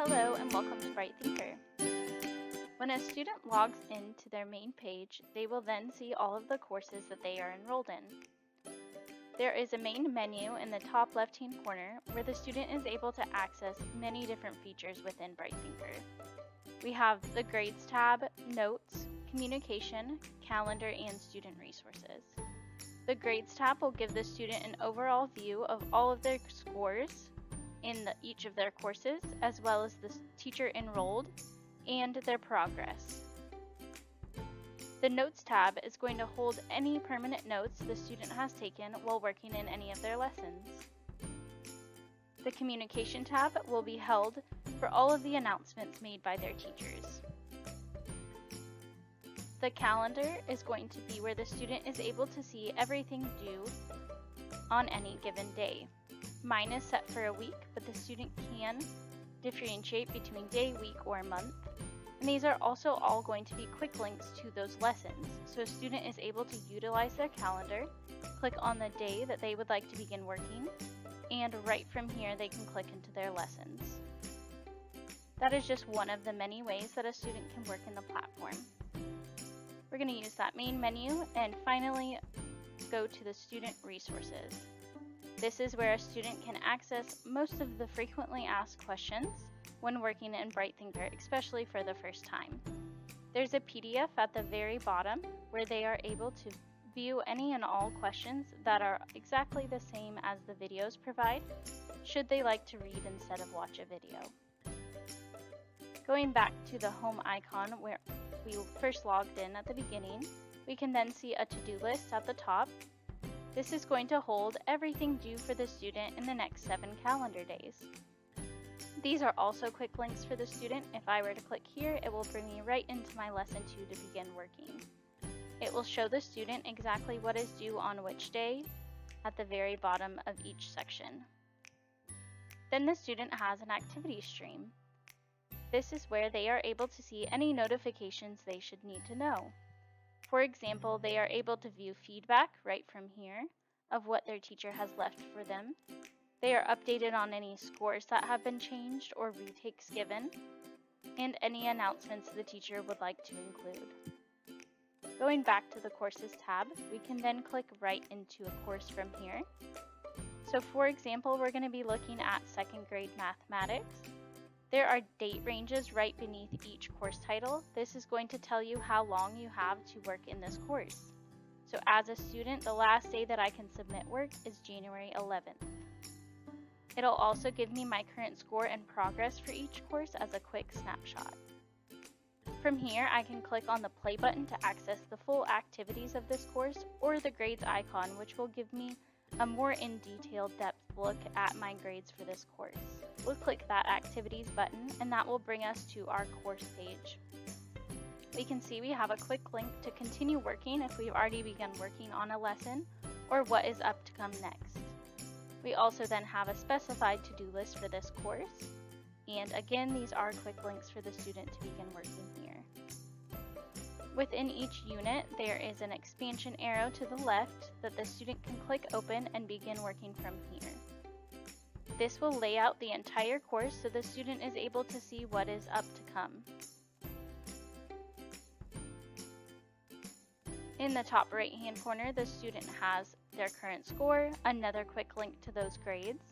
Hello and welcome to BrightThinker. When a student logs into their main page, they will then see all of the courses that they are enrolled in. There is a main menu in the top left-hand corner where the student is able to access many different features within BrightThinker. We have the Grades tab, Notes, Communication, Calendar, and Student Resources. The Grades tab will give the student an overall view of all of their scores in each of their courses, as well as the teacher enrolled and their progress. The Notes tab is going to hold any permanent notes the student has taken while working in any of their lessons. The Communication tab will be held for all of the announcements made by their teachers. The Calendar is going to be where the student is able to see everything due on any given day. Mine is set for a week, but the student can differentiate between day, week, or month. And these are also all going to be quick links to those lessons. So a student is able to utilize their calendar, click on the day that they would like to begin working, and right from here they can click into their lessons. That is just one of the many ways that a student can work in the platform. We're going to use that main menu and finally go to the Student Resources. This is where a student can access most of the frequently asked questions when working in BrightThinker, especially for the first time. There's a PDF at the very bottom where they are able to view any and all questions that are exactly the same as the videos provide, should they like to read instead of watch a video. Going back to the home icon where we first logged in at the beginning, we can then see a to-do list at the top. This is going to hold everything due for the student in the next 7 calendar days. These are also quick links for the student. If I were to click here, it will bring me right into my lesson 2 to begin working. It will show the student exactly what is due on which day at the very bottom of each section. Then the student has an activity stream. This is where they are able to see any notifications they should need to know. For example, they are able to view feedback right from here of what their teacher has left for them. They are updated on any scores that have been changed or retakes given, and any announcements the teacher would like to include. Going back to the Courses tab, we can then click right into a course from here. So for example, we're going to be looking at 2nd grade mathematics. There are date ranges right beneath each course title. This is going to tell you how long you have to work in this course. So as a student, the last day that I can submit work is January 11th. It'll also give me my current score and progress for each course as a quick snapshot. From here, I can click on the play button to access the full activities of this course, or the grades icon, which will give me a more in detailed depth look at my grades for this course. We'll click that activities button and that will bring us to our course page. We can see we have a quick link to continue working if we've already begun working on a lesson or what is up to come next. We also then have a specified to-do list for this course, and again these are quick links for the student to begin working here. Within each unit, there is an expansion arrow to the left that the student can click open and begin working from here. This will lay out the entire course so the student is able to see what is up to come. In the top right-hand corner, the student has their current score, another quick link to those grades,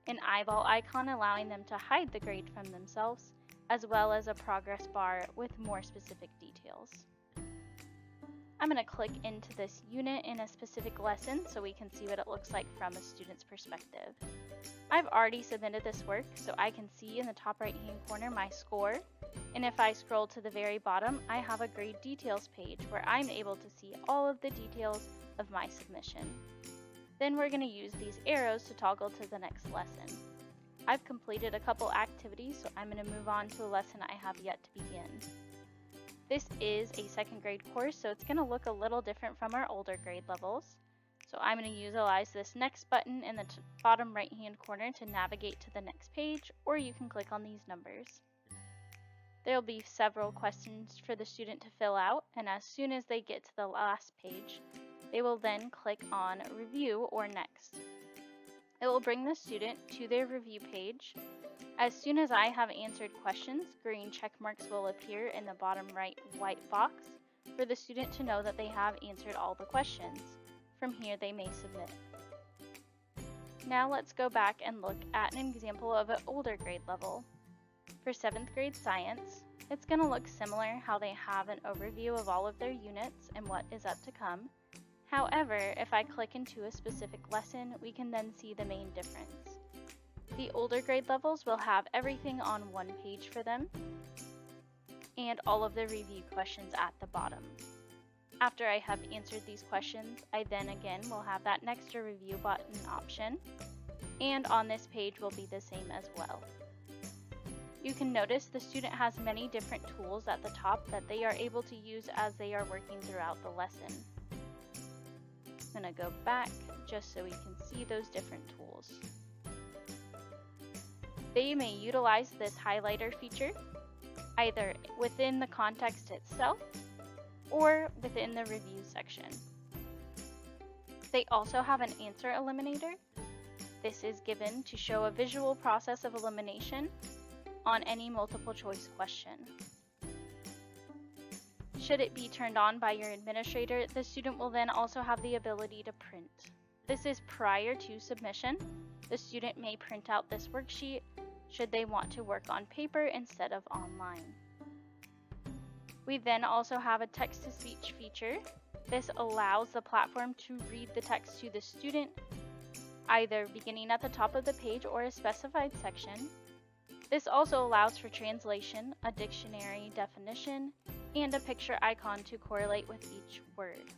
an eyeball icon allowing them to hide the grade from themselves, as well as a progress bar with more specific details. I'm going to click into this unit in a specific lesson so we can see what it looks like from a student's perspective. I've already submitted this work, so I can see in the top right hand corner my score, and if I scroll to the very bottom, I have a grade details page where I'm able to see all of the details of my submission. Then we're going to use these arrows to toggle to the next lesson. I've completed a couple activities, so I'm going to move on to a lesson I have yet to begin. This is a 2nd grade course, so it's going to look a little different from our older grade levels. So I'm going to utilize this next button in the bottom right hand corner to navigate to the next page, or you can click on these numbers. There will be several questions for the student to fill out, and as soon as they get to the last page, they will then click on Review or Next. It will bring the student to their review page, As soon as I have answered questions, green check marks will appear in the bottom right white box for the student to know that they have answered all the questions. From here, they may submit. Now let's go back and look at an example of an older grade level. For 7th grade science, it's going to look similar how they have an overview of all of their units and what is up to come. However, if I click into a specific lesson, we can then see the main difference. The older grade levels will have everything on one page for them and all of the review questions at the bottom. After I have answered these questions, I then again will have that next to review button option, and on this page will be the same as well. You can notice the student has many different tools at the top that they are able to use as they are working throughout the lesson. I'm going to go back just so we can see those different tools. They may utilize this highlighter feature either within the context itself or within the review section. They also have an answer eliminator. This is given to show a visual process of elimination on any multiple choice question. Should it be turned on by your administrator, the student will then also have the ability to print. This is prior to submission. The student may print out this worksheet should they want to work on paper instead of online. We then also have a text-to-speech feature. This allows the platform to read the text to the student, either beginning at the top of the page or a specified section. This also allows for translation, a dictionary definition, and a picture icon to correlate with each word.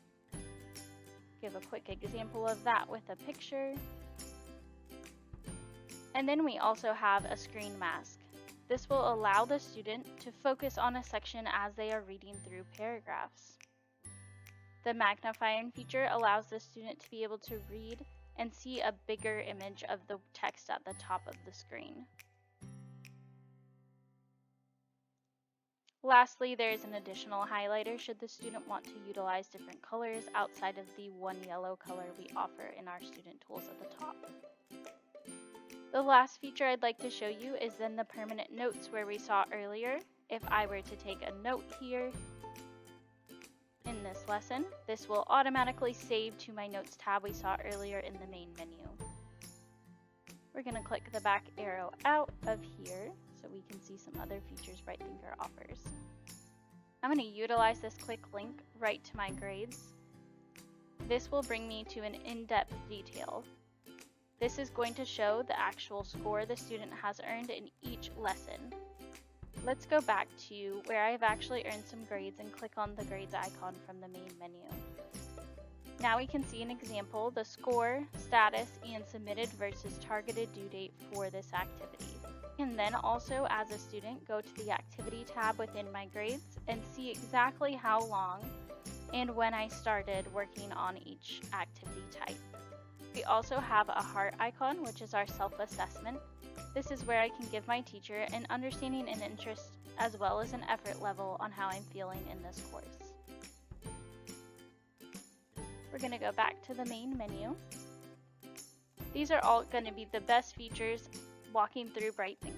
Give a quick example of that with a picture. And then we also have a screen mask. This will allow the student to focus on a section as they are reading through paragraphs. The magnifying feature allows the student to be able to read and see a bigger image of the text at the top of the screen. Lastly, there is an additional highlighter should the student want to utilize different colors outside of the one yellow color we offer in our student tools at the top. The last feature I'd like to show you is then the permanent notes where we saw earlier. If I were to take a note here in this lesson, this will automatically save to my notes tab we saw earlier in the main menu. We're going to click the back arrow out of here so we can see some other features BrightThinker offers. I'm going to utilize this quick link right to my grades. This will bring me to an in-depth detail. This is going to show the actual score the student has earned in each lesson. Let's go back to where I've actually earned some grades and click on the grades icon from the main menu. Now we can see an example, the score, status, and submitted versus targeted due date for this activity. You can then also, as a student, go to the activity tab within my grades and see exactly how long and when I started working on each activity type. We also have a heart icon, which is our self-assessment. This is where I can give my teacher an understanding and interest as well as an effort level on how I'm feeling in this course. We're going to go back to the main menu. These are all going to be the best features walking through BrightThinker.